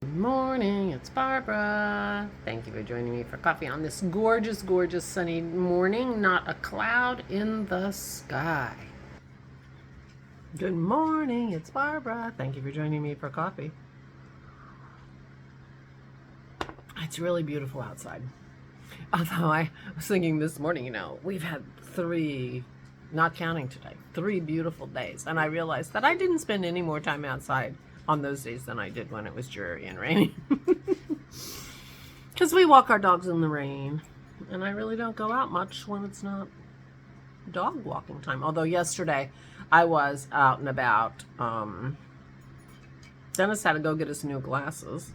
Good morning, it's Barbara. Thank you for joining me for coffee on this gorgeous, gorgeous sunny morning. Not a cloud in the sky. Good morning, it's Barbara. Thank you for joining me for coffee. It's really beautiful outside. Although I was thinking this morning, we've had three, not counting today, 3 beautiful days. And I realized that I didn't spend any more time outside on those days than I did when it was dreary and rainy. Because we walk our dogs in the rain. And I really don't go out much when it's not dog walking time. Although yesterday I was out and about. Dennis had to go get us new glasses.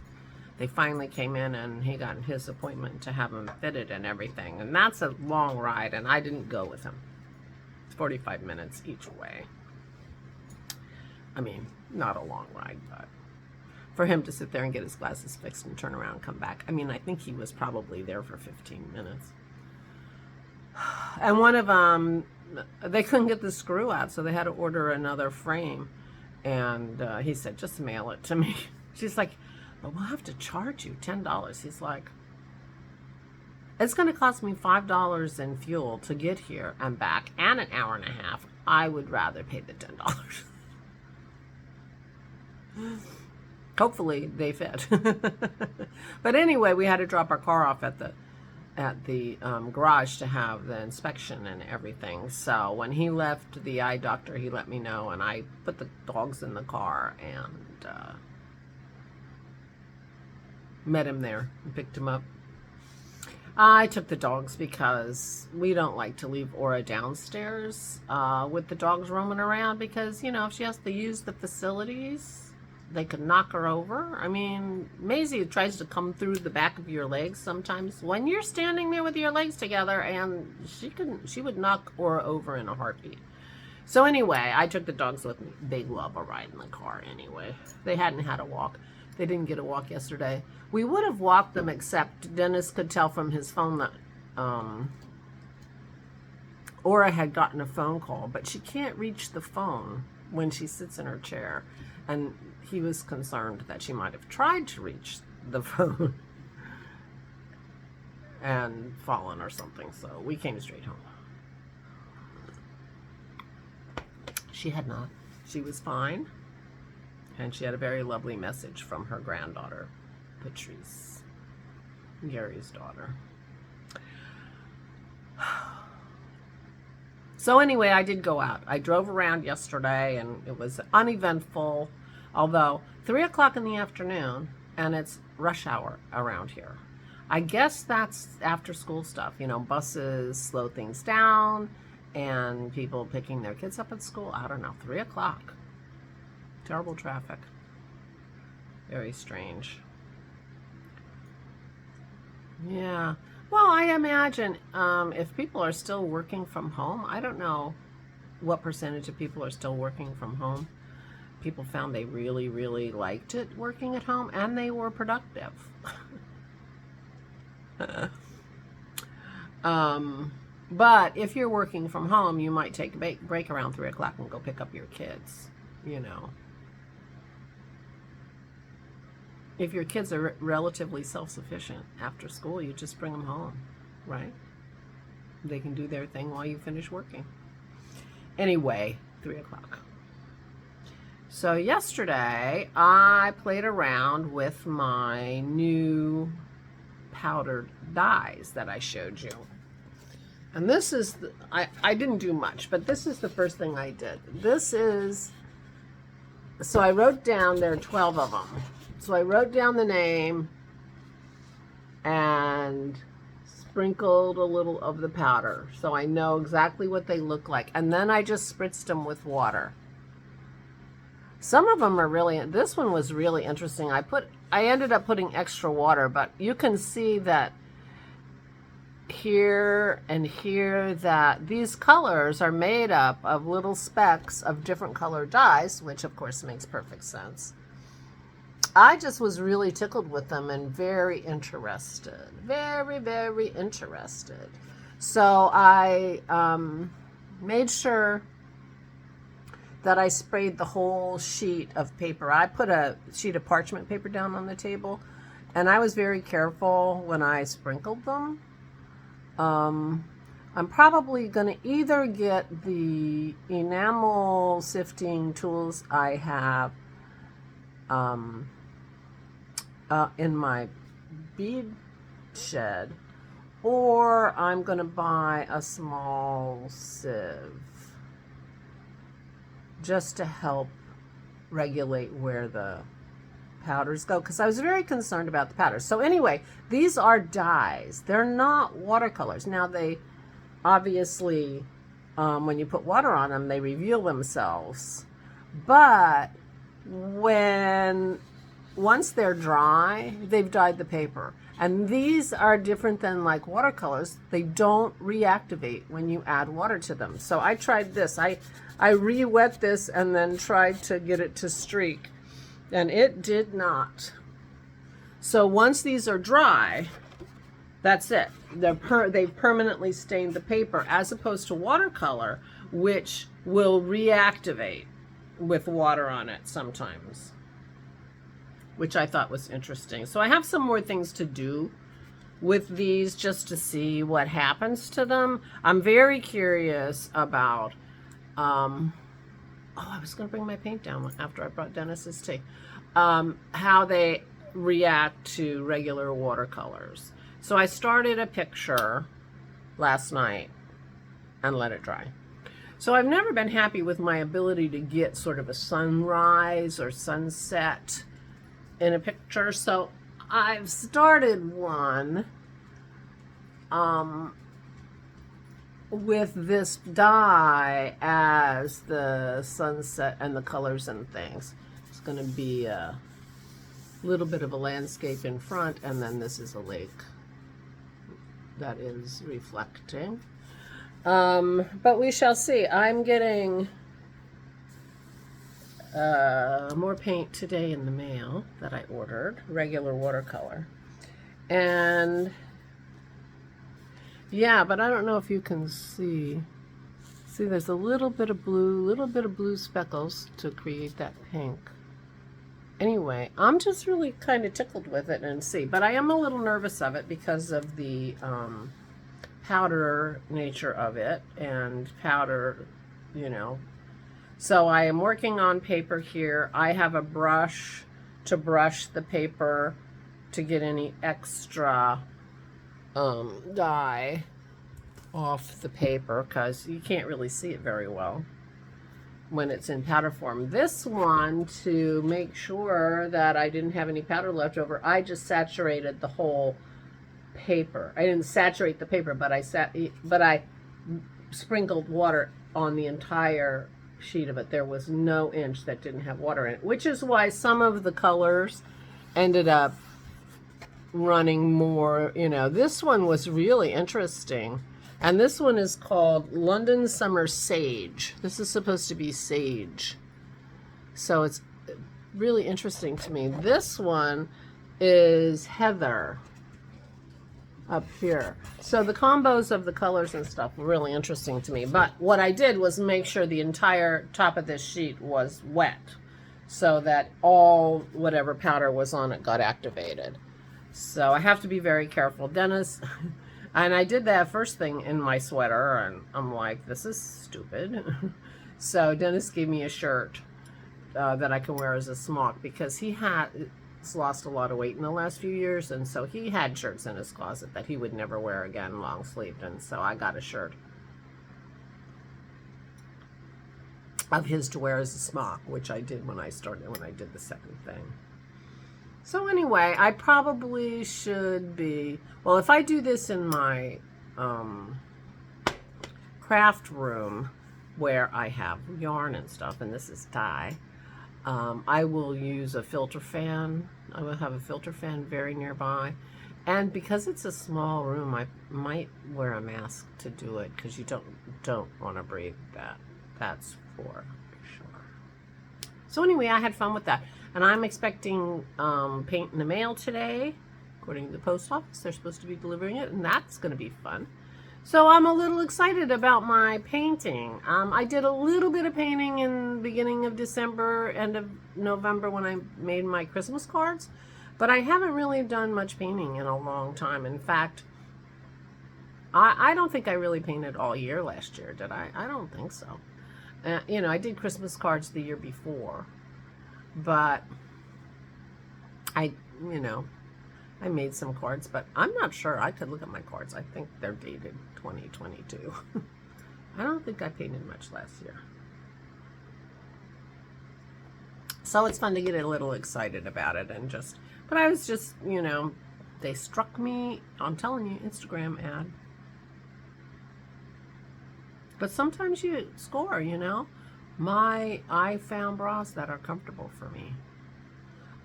They finally came in and he got his appointment to have them fitted and everything. And that's a long ride, and I didn't go with him. It's 45 minutes each way. I mean, not a long ride, but for him to sit there and get his glasses fixed and turn around and come back. I mean, I think he was probably there for 15 minutes. And one of them, they couldn't get the screw out, so they had to order another frame. And he said, just mail it to me. She's like, but we'll have to charge you $10. He's like, it's going to cost me $5 in fuel to get here and back and an hour and a half. I would rather pay the $10. Hopefully they fit. But anyway, we had to drop our car off at the garage to have the inspection and everything. So when he left the eye doctor, he let me know, and I put the dogs in the car and met him there and picked him up. I took the dogs because we don't like to leave Aura downstairs with the dogs roaming around, because, if she has to use the facilities, they could knock her over. I mean, Maisie tries to come through the back of your legs sometimes when you're standing there with your legs together, and she would knock Aura over in a heartbeat. So anyway, I took the dogs with me. They love a ride in the car anyway. They hadn't had a walk. They didn't get a walk yesterday. We would have walked them, except Dennis could tell from his phone that Aura had gotten a phone call, but she can't reach the phone when she sits in her chair. And he was concerned that she might have tried to reach the phone and fallen or something. So we came straight home. She had not. She was fine. And she had a very lovely message from her granddaughter, Patrice, Gary's daughter. So anyway, I did go out. I drove around yesterday, and it was uneventful, although 3 o'clock in the afternoon, and it's rush hour around here. I guess that's after school stuff. Buses slow things down, and people picking their kids up at school. I don't know, 3 o'clock. Terrible traffic. Very strange. Yeah. Well, I imagine if people are still working from home, I don't know what percentage of people are still working from home. People found they really, really liked it working at home, and they were productive. But if you're working from home, you might take a break around 3 o'clock and go pick up your kids, If your kids are relatively self-sufficient after school, you just bring them home, right? They can do their thing while you finish working. Anyway, 3 o'clock. So yesterday, I played around with my new powdered dyes that I showed you. And this is, I didn't do much, but this is the first thing I did. So I wrote down, there are 12 of them. So I wrote down the name and sprinkled a little of the powder so I know exactly what they look like. And then I just spritzed them with water. Some of them are really, this one was really interesting. I ended up putting extra water, but you can see that here and here that these colors are made up of little specks of different colored dyes, which of course makes perfect sense. I just was really tickled with them and very interested. Very, very interested. So I made sure that I sprayed the whole sheet of paper. I put a sheet of parchment paper down on the table, and I was very careful when I sprinkled them. I'm probably going to either get the enamel sifting tools I have in my bead shed, or I'm going to buy a small sieve just to help regulate where the powders go, because I was very concerned about the powders. So anyway, these are dyes. They're not watercolors. Now they obviously, when you put water on them, they reveal themselves. But once they're dry, they've dyed the paper. And these are different than like watercolors. They don't reactivate when you add water to them. So I tried this. I re-wet this and then tried to get it to streak, and it did not. So once these are dry, that's it. They've permanently stained the paper, as opposed to watercolor, which will reactivate with water on it sometimes, which I thought was interesting. So I have some more things to do with these just to see what happens to them. I'm very curious about, oh, I was going to bring my paint down after I brought Dennis's tea, how they react to regular watercolors. So I started a picture last night and let it dry. So I've never been happy with my ability to get sort of a sunrise or sunset in a picture. So I've started one with this dye as the sunset and the colors and things. It's going to be a little bit of a landscape in front, and then this is a lake that is reflecting. But we shall see. I'm getting more paint today in the mail that I ordered, regular watercolor. And yeah, but I don't know if you can see. See, there's a little bit of blue speckles to create that pink. Anyway, I'm just really kind of tickled with it and see. But I am a little nervous of it because of the powder nature of it, and powder, you know. So I am working on paper here. I have a brush to brush the paper to get any extra dye off the paper, because you can't really see it very well when it's in powder form. This one, to make sure that I didn't have any powder left over, I just saturated the whole paper. I didn't saturate the paper, but I sprinkled water on the entire sheet of it. There was no inch that didn't have water in it, which is why some of the colors ended up running more, you know. This one was really interesting, and this one is called London Summer Sage. This is supposed to be sage, so it's really interesting to me. This one is heather up here. So the combos of the colors and stuff were really interesting to me. But what I did was make sure the entire top of this sheet was wet, so that all whatever powder was on it got activated. So I have to be very careful. Dennis, and I did that first thing in my sweater, and I'm like, this is stupid. So Dennis gave me a shirt that I can wear as a smock, because he has lost a lot of weight in the last few years, and so he had shirts in his closet that he would never wear again, long sleeved, and so I got a shirt of his to wear as a smock, which I did when I did the second thing. So anyway, I probably should be, well, if I do this in my craft room where I have yarn and stuff, and this is dye, I will use a filter fan. I will have a filter fan very nearby. And because it's a small room, I might wear a mask to do it, because you don't want to breathe that. That's for sure. So anyway, I had fun with that. And I'm expecting paint in the mail today. According to the post office, they're supposed to be delivering it, and that's going to be fun. So I'm a little excited about my painting. I did a little bit of painting in the beginning of December, end of November when I made my Christmas cards, but I haven't really done much painting in a long time. In fact, I don't think I really painted all year last year, did I? I don't think so. You know, I did Christmas cards the year before, but I made some cards, but I'm not sure. I could look at my cards. I think they're dated 2022. I don't think I painted much last year. So it's fun to get a little excited about it but I was just, they struck me, I'm telling you, Instagram ad. But sometimes you score, I found bras that are comfortable for me.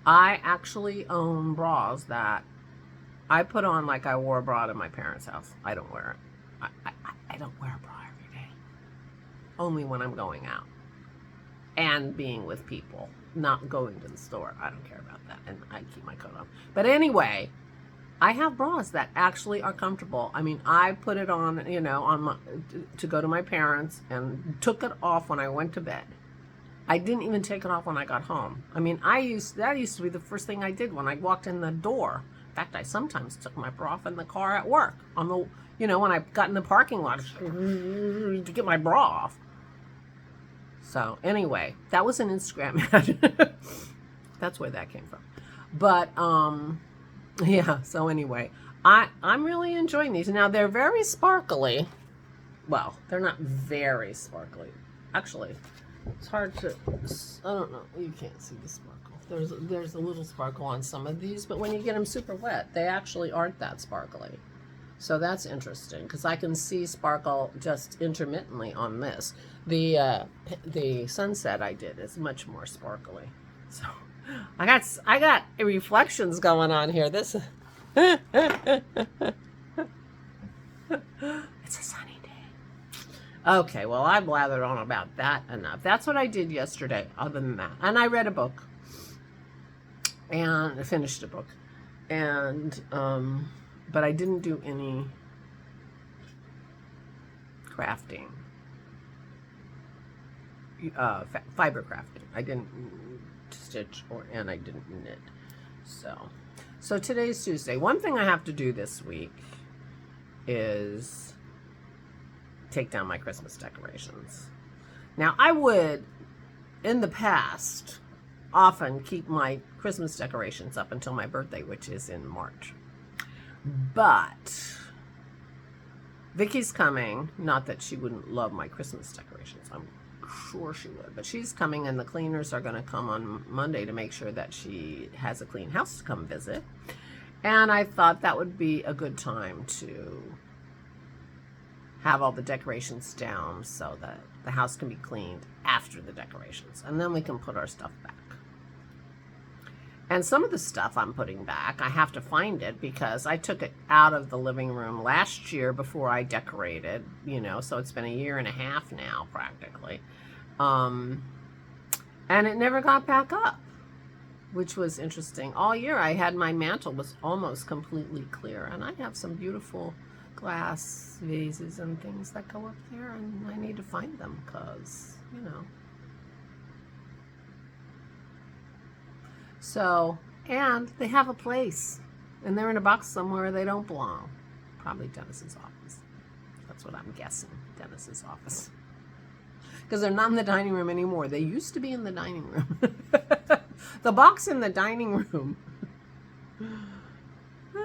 I actually own bras that I put on like I wore a bra to my parents' house. I don't wear it. I don't wear a bra every day. Only when I'm going out and being with people, not going to the store. I don't care about that, and I keep my coat on. But anyway, I have bras that actually are comfortable. I mean, I put it on, to go to my parents and took it off when I went to bed. I didn't even take it off when I got home. I mean, that used to be the first thing I did when I walked in the door. In fact, I sometimes took my bra off in the car at work when I got in the parking lot to get my bra off. So anyway, that was an Instagram ad. That's where that came from. But yeah. So anyway, I'm really enjoying these. Now they're very sparkly. Well, they're not very sparkly, actually. It's hard to, I don't know, you can't see the sparkle. There's a little sparkle on some of these, but when you get them super wet, they actually aren't that sparkly. So that's interesting, because I can see sparkle just intermittently on this. The sunset I did is much more sparkly. So I got reflections going on here. This it's a sunny. Okay, well, I blathered on about that enough. That's what I did yesterday, other than that. And I read a book. And I finished a book. And, but I didn't do any crafting. Fiber crafting. I didn't stitch and I didn't knit. So today's Tuesday. One thing I have to do this week is take down my Christmas decorations. Now, I would, in the past, often keep my Christmas decorations up until my birthday, which is in March. But Vicky's coming. Not that she wouldn't love my Christmas decorations. I'm sure she would. But she's coming, and the cleaners are going to come on Monday to make sure that she has a clean house to come visit. And I thought that would be a good time to have all the decorations down so that the house can be cleaned after the decorations. And then we can put our stuff back. And some of the stuff I'm putting back, I have to find it because I took it out of the living room last year before I decorated, so it's been 1.5 years now practically. And it never got back up, which was interesting. All year I had my mantle was almost completely clear, and I have some beautiful glass vases and things that go up there, and I need to find them because, So, and they have a place, and they're in a box somewhere they don't belong. Probably Dennis's office. That's what I'm guessing, Dennis's office. Because they're not in the dining room anymore. They used to be in the dining room. The box in the dining room.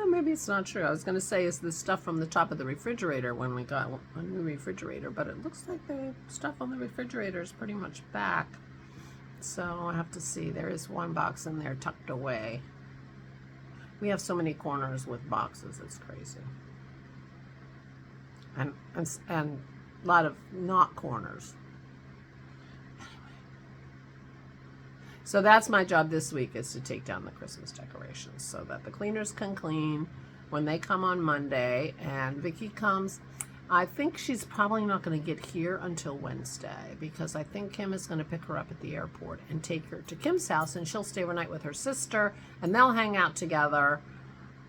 Maybe it's not true. I was going to say it's the stuff from the top of the refrigerator when we got a new refrigerator, but it looks like the stuff on the refrigerator is pretty much back. So I have to see. There is one box in there tucked away. We have so many corners with boxes. It's crazy. And a lot of not corners. So that's my job this week, is to take down the Christmas decorations so that the cleaners can clean when they come on Monday. And Vicky comes. I think she's probably not going to get here until Wednesday because I think Kim is going to pick her up at the airport and take her to Kim's house, and she'll stay overnight with her sister, and they'll hang out together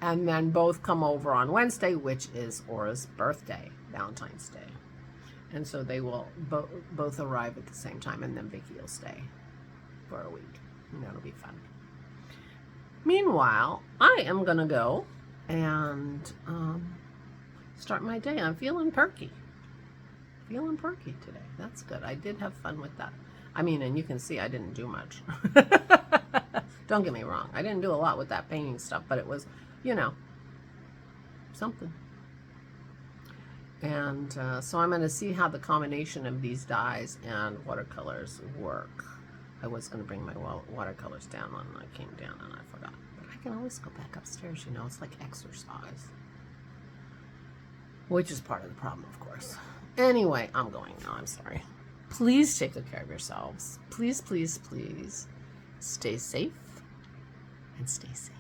And then both come over on Wednesday, which is Aura's birthday, Valentine's Day. And so they will both arrive at the same time, and then Vicky will stay for a week. And that'll be fun. Meanwhile, I am going to go and start my day. I'm feeling perky. Feeling perky today. That's good. I did have fun with that. I mean, and you can see I didn't do much. Don't get me wrong. I didn't do a lot with that painting stuff, but it was, you know, something. And so I'm going to see how the combination of these dyes and watercolors work. I was going to bring my watercolors down when I came down and I forgot. But I can always go back upstairs, you know. It's like exercise. Which is part of the problem, of course. Anyway, I'm going now. I'm sorry. Please take good care of yourselves. Please, please, please stay safe and stay safe.